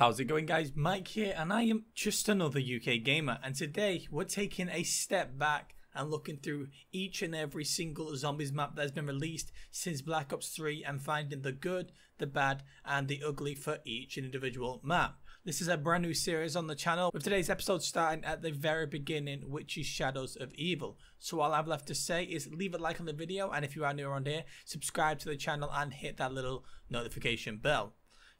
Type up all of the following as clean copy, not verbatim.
How's it going, guys? Mike here, and I am just another UK gamer, and today we're taking a step back and looking through each and every single zombies map that has been released since Black Ops 3 and finding the good, the bad and the ugly for each individual map. This is a brand new series on the channel, with today's episode starting at the very beginning, which is Shadows of Evil. So all I've left to say is leave a like on the video, and if you are new around here, subscribe to the channel and hit that little notification bell.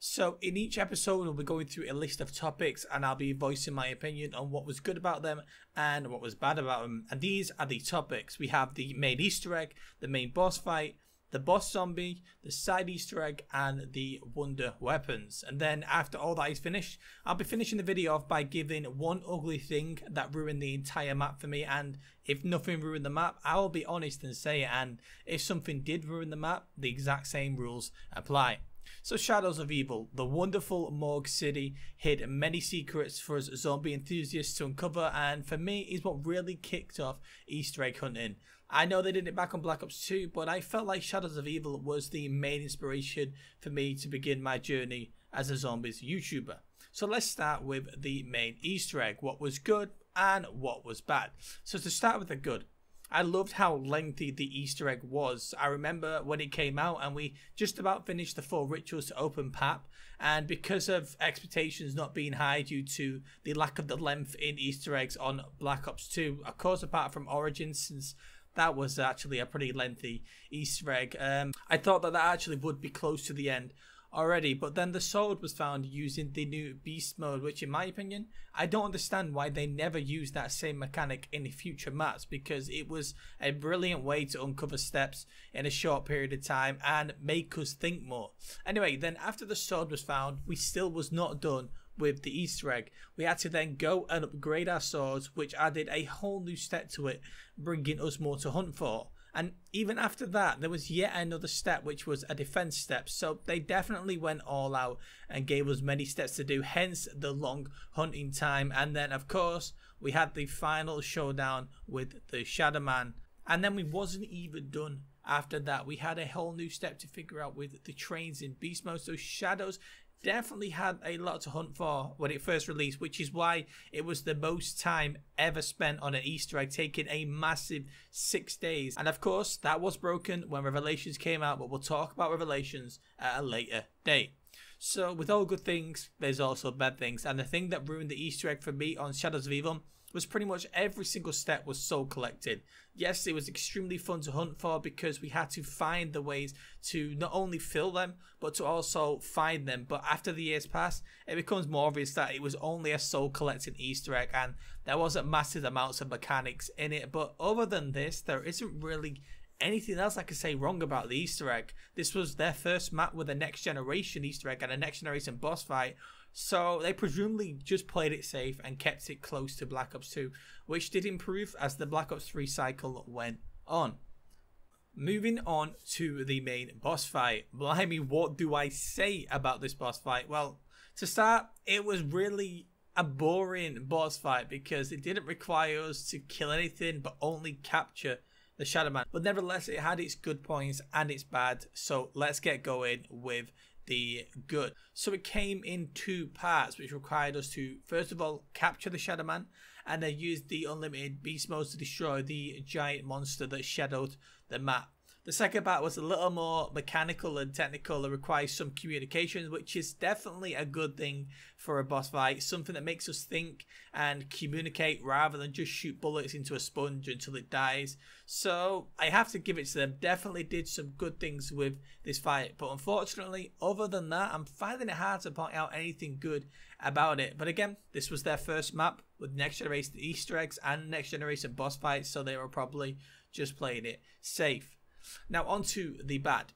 So in each episode we'll be going through a list of topics, and I'll be voicing my opinion on what was good about them and what was bad about them. And these are the topics. We have the main Easter egg, the main boss fight, the boss zombie, the side Easter egg and the wonder weapons. And then after all that is finished, I'll be finishing the video off by giving one ugly thing that ruined the entire map for me, and if nothing ruined the map, I will be honest and say it, and if something did ruin the map, the exact same rules apply. So Shadows of Evil, the wonderful morgue city, hid many secrets for us zombie enthusiasts to uncover, and for me is what really kicked off Easter egg hunting. I know they did it back on Black Ops 2, but I felt like Shadows of Evil was the main inspiration for me to begin my journey as a zombies YouTuber. So let's start with the main Easter egg, what was good and what was bad. So to start with the good, I loved how lengthy the Easter egg was. I remember when it came out and we just about finished the 4 rituals to open PAP, and because of expectations not being high due to the lack of the length in Easter eggs on Black Ops 2, of course apart from Origins, since that was actually a pretty lengthy Easter egg, I thought that actually would be close to the end already. But then the sword was found using the new beast mode, which in my opinion, I don't understand why they never used that same mechanic in the future maps, because it was a brilliant way to uncover steps in a short period of time and make us think more. Anyway, then after the sword was found, we still was not done with the Easter egg. We had to then go and upgrade our swords, which added a whole new step to it, bringing us more to hunt for. And even after that, there was yet another step, which was a defense step. So they definitely went all out and gave us many steps to do, hence the long hunting time. And then of course we had the final showdown with the Shadow Man, and then we wasn't even done. After that, we had a whole new step to figure out with the trains in beast mode. So Shadows definitely had a lot to hunt for when it first released, which is why it was the most time ever spent on an Easter egg, taking a massive 6 days. And of course that was broken when Revelations came out, but we'll talk about Revelations at a later date. So with all good things, there's also bad things, and the thing that ruined the Easter egg for me on Shadows of Evil was pretty much every single step was soul collected. Yes, it was extremely fun to hunt for because we had to find the ways to not only fill them, but to also find them. But after the years pass, it becomes more obvious that it was only a soul collecting Easter egg, and there wasn't massive amounts of mechanics in it. But other than this, there isn't really anything else I could say wrong about the Easter egg. This was their first map with a next generation Easter egg and a next generation boss fight, so they presumably just played it safe and kept it close to Black Ops 2, which did improve as the Black Ops 3 cycle went on. Moving on to the main boss fight. Blimey, what do I say about this boss fight? Well, to start, it was really a boring boss fight because it didn't require us to kill anything but only capture the Shadow Man. But nevertheless, it had its good points and its bad, so let's get going with the good. So it came in 2 parts, which required us to first of all capture the Shadow Man and then use the unlimited beast modes to destroy the giant monster that shadowed the map. The second part was a little more mechanical and technical. It requires some communication, which is definitely a good thing for a boss fight. Something that makes us think and communicate rather than just shoot bullets into a sponge until it dies. So I have to give it to them. Definitely did some good things with this fight. But unfortunately, other than that, I'm finding it hard to point out anything good about it. But again, this was their first map with next generation Easter eggs and next generation boss fights. So they were probably just playing it safe. Now on to the bad.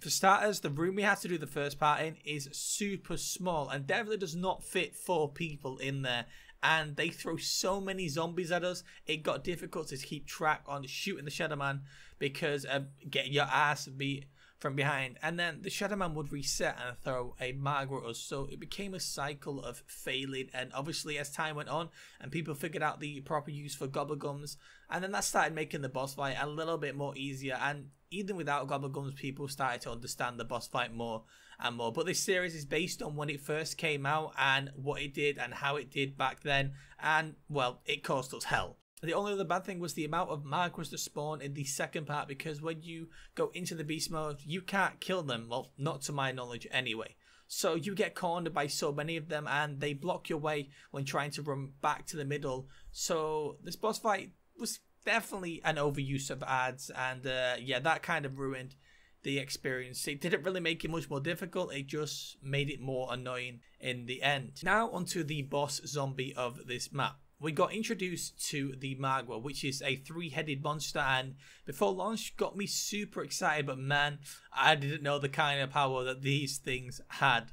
For starters, the room we had to do the first part in is super small and definitely does not fit 4 people in there. And they throw so many zombies at us, it got difficult to keep track on shooting the Shadow Man because of getting your ass beat from behind. And then the Shadow Man would reset and throw a morgue at us, so it became a cycle of failing. And obviously as time went on and people figured out the proper use for gobblegums, and then that started making the boss fight a little bit more easier. And even without gobblegums, people started to understand the boss fight more and more. But this series is based on when it first came out and what it did and how it did back then, and well, it caused us hell. The only other bad thing was the amount of morgues that spawn in the second part, because when you go into the beast mode, you can't kill them, well, not to my knowledge anyway. So you get cornered by so many of them, and they block your way when trying to run back to the middle. So this boss fight was definitely an overuse of ads, and yeah, that kind of ruined the experience. It didn't really make it much more difficult, it just made it more annoying in the end. Now onto the boss zombie of this map. We got introduced to the morgue, which is a 3-headed monster, and before launch got me super excited, but man, I didn't know the kind of power that these things had.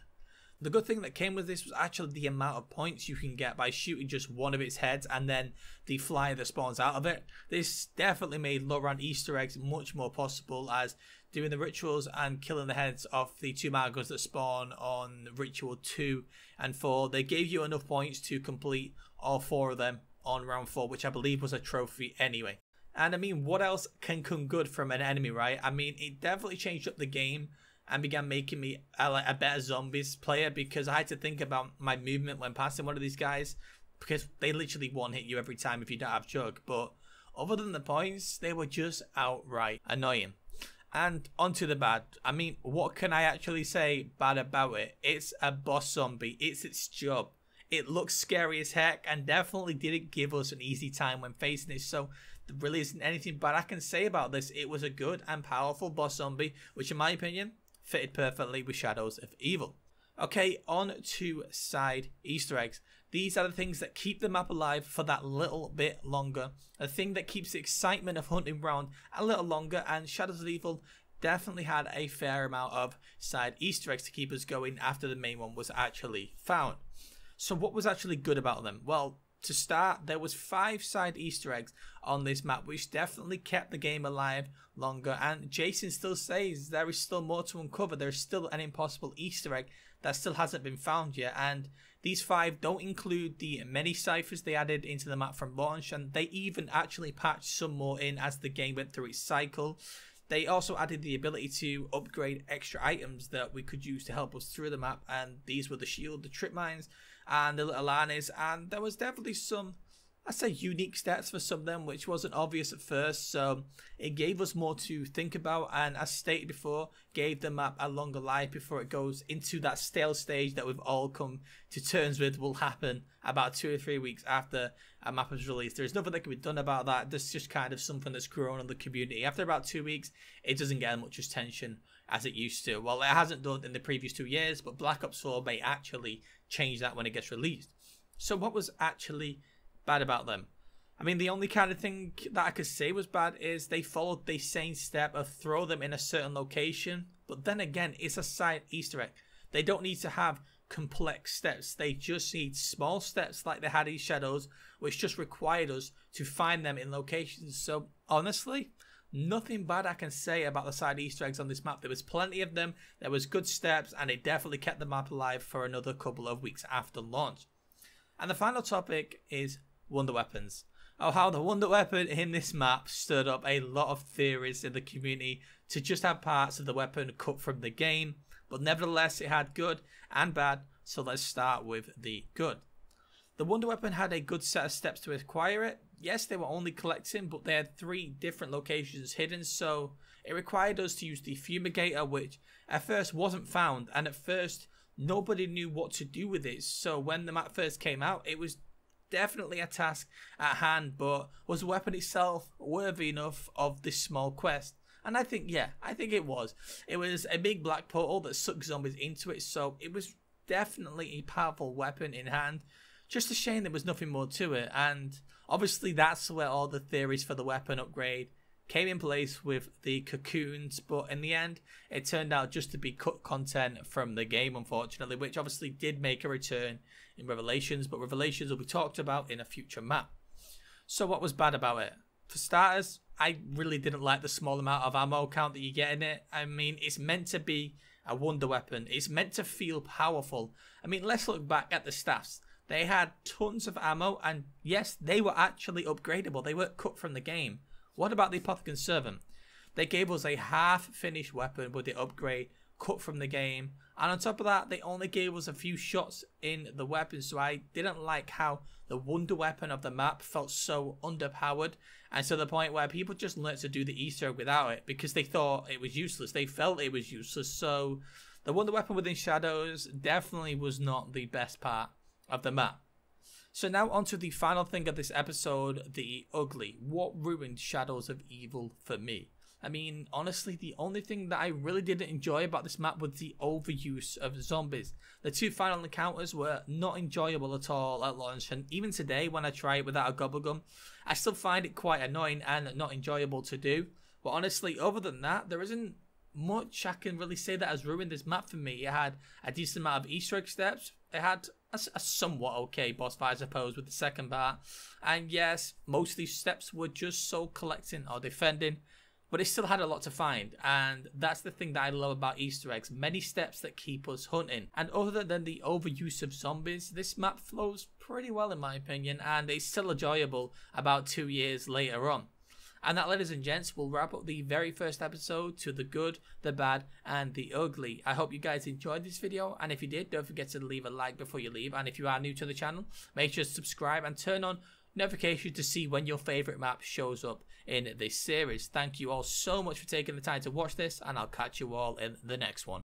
The good thing that came with this was actually the amount of points you can get by shooting just one of its heads and then the flyer that spawns out of it. This definitely made low-round Easter eggs much more possible, as doing the rituals and killing the heads of the 2 morgues that spawn on ritual 2 and 4. They gave you enough points to complete all 4 of them on round 4, which I believe was a trophy anyway. And I mean, what else can come good from an enemy, right? I mean, it definitely changed up the game and began making me a better zombies player, because I had to think about my movement when passing one of these guys, because they literally one-hit you every time if you don't have Chug. But other than the points, they were just outright annoying. And onto the bad. I mean, what can I actually say bad about it? It's a boss zombie. It's its job. It looks scary as heck and definitely didn't give us an easy time when facing it. So there really isn't anything bad I can say about this. It was a good and powerful boss zombie, which in my opinion fitted perfectly with Shadows of Evil. Okay, on to side Easter eggs. These are the things that keep the map alive for that little bit longer. The thing that keeps the excitement of hunting round a little longer, and Shadows of Evil definitely had a fair amount of side Easter eggs to keep us going after the main one was actually found. So what was actually good about them? Well, to start, there was 5 side Easter eggs on this map, which definitely kept the game alive longer. And Jason still says there is still more to uncover. There's still an impossible Easter egg that still hasn't been found yet. And these 5 don't include the many ciphers they added into the map from launch, and they even actually patched some more in as the game went through its cycle. They also added the ability to upgrade extra items that we could use to help us through the map, and these were the shield, the trip mines, and the little arnies. And there was definitely some, I'd say, unique stats for some of them, which wasn't obvious at first, so it gave us more to think about, and as stated before, gave the map a longer life before it goes into that stale stage that we've all come to terms with will happen about 2 or 3 weeks after a map is released. There's nothing that can be done about that. This is just kind of something that's grown on the community. After about 2 weeks, it doesn't get as much attention as it used to. Well, it hasn't done in the previous 2 years, but Black Ops 4 may actually change that when it gets released. So what was actually bad about them? I mean, the only kind of thing that I could say was bad is they followed the same step of throw them in a certain location, but then again, it's a side Easter egg. They don't need to have complex steps. They just need small steps like they had in Shadows, which just required us to find them in locations. So honestly, nothing bad I can say about the side Easter eggs on this map. There was plenty of them, there was good steps, and it definitely kept the map alive for another couple of weeks after launch. And the final topic is wonder weapons. Oh, how the wonder weapon in this map stirred up a lot of theories in the community to just have parts of the weapon cut from the game, but nevertheless it had good and bad, so let's start with the good. The wonder weapon had a good set of steps to acquire it. Yes, they were only collecting, but they had 3 different locations hidden, so it required us to use the fumigator, which at first wasn't found, and at first nobody knew what to do with it. So when the map first came out, it was definitely a task at hand, but was the weapon itself worthy enough of this small quest? And I think, yeah, I think it was. It was a big black portal that sucked zombies into it, so it was definitely a powerful weapon in hand. Just a shame there was nothing more to it, and obviously that's where all the theories for the weapon upgrade came in place with the cocoons, but in the end it turned out just to be cut content from the game, unfortunately, which obviously did make a return in Revelations, but Revelations will be talked about in a future map. So what was bad about it? For starters, I really didn't like the small amount of ammo count that you get in it. I mean, it's meant to be a wonder weapon, it's meant to feel powerful. I mean, let's look back at the staffs. They had tons of ammo, and yes, they were actually upgradable. They weren't cut from the game. What about the Apothicon Servant? They gave us a half-finished weapon with the upgrade cut from the game. And on top of that, they only gave us a few shots in the weapons, so I didn't like how the wonder weapon of the map felt so underpowered, and to the point where people just learned to do the Easter egg without it because they thought it was useless. They felt it was useless. So the wonder weapon within Shadows definitely was not the best part of the map. So now on to the final thing of this episode, the ugly. What ruined Shadows of Evil for me? I mean, honestly, the only thing that I really didn't enjoy about this map was the overuse of zombies. The two final encounters were not enjoyable at all at launch, and even today when I try it without a gobblegum, I still find it quite annoying and not enjoyable to do. But honestly, other than that, there isn't much I can really say that has ruined this map for me. It had a decent amount of Easter egg steps. It had a somewhat okay boss fight, I suppose, with the second part. And yes, most of these steps were just soul collecting or defending, but it still had a lot to find, and that's the thing that I love about Easter eggs. Many steps that keep us hunting. And other than the overuse of zombies, this map flows pretty well in my opinion, and it's still enjoyable about 2 years later on. And that, ladies and gents, will wrap up the very first episode to the good, the bad, and the ugly. I hope you guys enjoyed this video, and if you did, don't forget to leave a like before you leave. And if you are new to the channel, make sure to subscribe and turn on notifications to see when your favorite map shows up in this series. Thank you all so much for taking the time to watch this, and I'll catch you all in the next one.